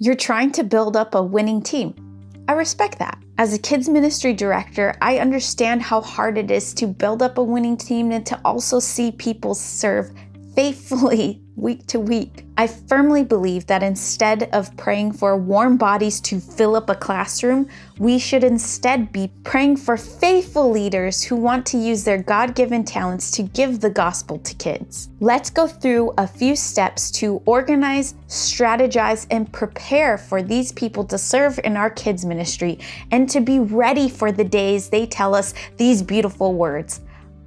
You're trying to build up a winning team. I respect that. As a kids ministry director, I understand how hard it is to build up a winning team and to also see people serve faithfully week to week. I firmly believe that instead of praying for warm bodies to fill up a classroom, we should instead be praying for faithful leaders who want to use their God-given talents to give the gospel to kids. Let's go through a few steps to organize, strategize, and prepare for these people to serve in our kids ministry and to be ready for the days they tell us these beautiful words.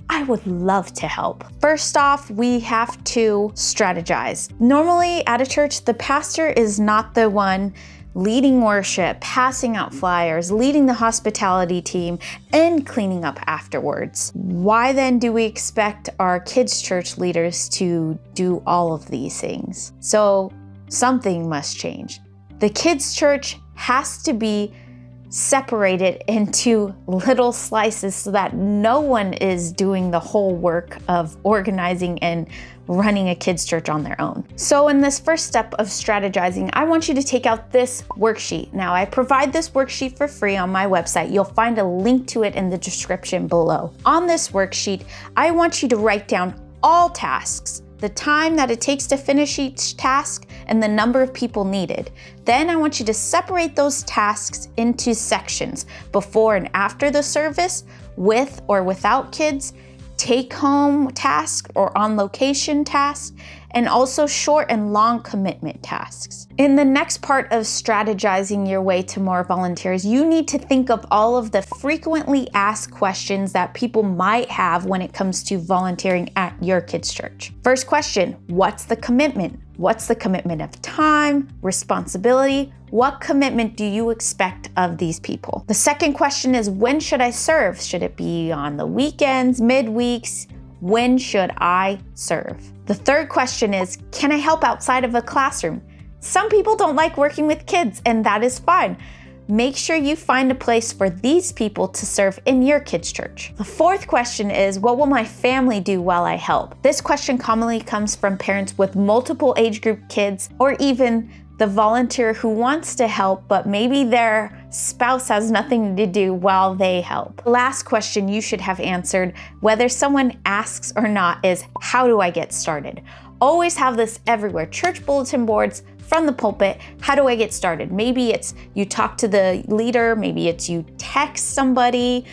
I would love to help. First off, we have to strategize. Normally at a church, the pastor is not the one leading worship, passing out flyers, leading the hospitality team, and cleaning up afterwards. Why then do we expect our kids' church leaders to do all of these things? So something must change. The kids' church has to be separated into little slices so that no one is doing the whole work of organizing and running a kids' church on their own. So in this first step of strategizing, I want you to take out this worksheet. Now, I provide this worksheet for free on my website. You'll find a link to it in the description below. On this worksheet, I want you to write down all tasks, the time that it takes to finish each task, and the number of people needed. Then I want you to separate those tasks into sections: before and after the service, with or without kids, take-home task or on-location task, and also short and long commitment tasks. In the next part of strategizing your way to more volunteers, you need to think of all of the frequently asked questions that people might have when it comes to volunteering at your kids' church. First question, what's the commitment? What's the commitment of time, responsibility? What commitment do you expect of these people? The second question is, when should I serve? Should it be on the weekends, midweeks? When should I serve? The third question is, can I help outside of a classroom? Some people don't like working with kids, and that is fine. Make sure you find a place for these people to serve in your kids' church. The fourth question is, what will my family do while I help? This question commonly comes from parents with multiple age group kids, or even the volunteer who wants to help, but maybe their spouse has nothing to do while they help. The last question you should have answered, whether someone asks or not, is, how do I get started? Always have this everywhere. Church bulletin boards, from the pulpit, how do I get started? Maybe it's you talk to the leader, maybe it's you text somebody.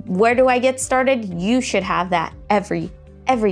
Where do I get started? You should have that every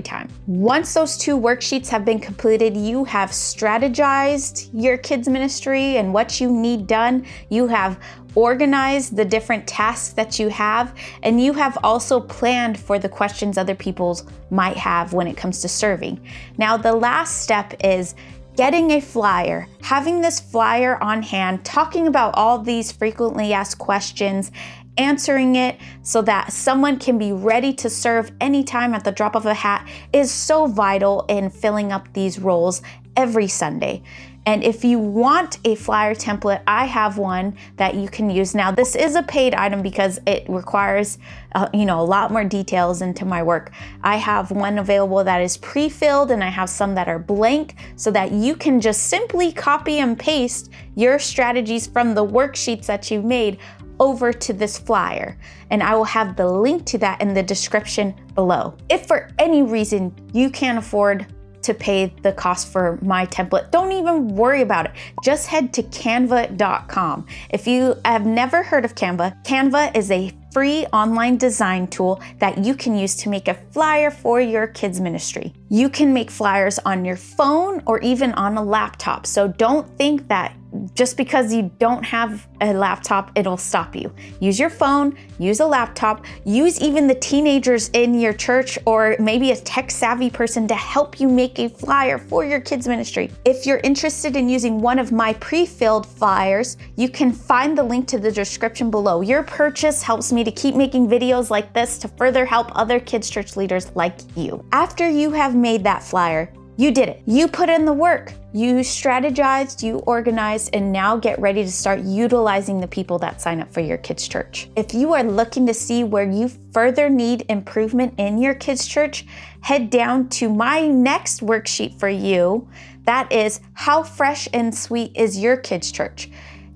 time. Once those two worksheets have been completed, you have strategized your kids' ministry and what you need done. You have organized the different tasks that you have, and you have also planned for the questions other people might have when it comes to serving. Now, the last step is getting a flyer, having this flyer on hand, talking about all these frequently asked questions, answering it so that someone can be ready to serve anytime at the drop of a hat is so vital in filling up these roles every Sunday. And if you want a flyer template, I have one that you can use. Now, this is a paid item because it requires a lot more details into my work. I have one available that is pre-filled, and I have some that are blank so that you can just simply copy and paste your strategies from the worksheets that you've made over to this flyer. And I will have the link to that in the description below. If for any reason you can't afford to pay the cost for my template, don't even worry about it. Just head to canva.com. If you have never heard of Canva, Canva is a free online design tool that you can use to make a flyer for your kids' ministry. You can make flyers on your phone or even on a laptop. So don't think that just because you don't have a laptop, it'll stop you. Use your phone, use a laptop, use even the teenagers in your church or maybe a tech-savvy person to help you make a flyer for your kids' ministry. If you're interested in using one of my pre-filled flyers, you can find the link to the description below. Your purchase helps me to keep making videos like this to further help other kids' church leaders like you. After you have made that flyer, You did it. You put in the work. You strategized, you organized, and now get ready to start utilizing the people that sign up for your kids' church. If you are looking to see where you further need improvement in your kids' church, head down to my next worksheet for you. That is, how fresh and sweet is your kids' church?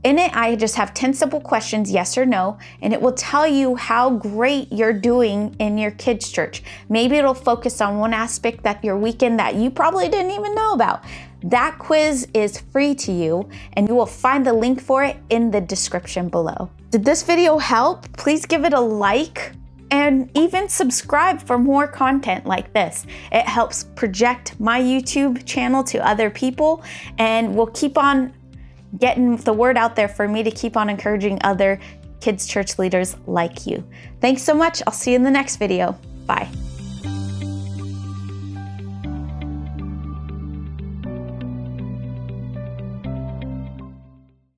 In it, I just have 10 simple questions, yes or no, and it will tell you how great you're doing in your kids' church. Maybe it'll focus on one aspect that you're weak in that you probably didn't even know about. That quiz is free to you, and you will find the link for it in the description below. Did this video help? Please give it a like and even subscribe for more content like this. It helps project my YouTube channel to other people, and we'll keep on getting the word out there for me to keep on encouraging other kids' church leaders like you. Thanks so much. I'll see you in the next video. Bye.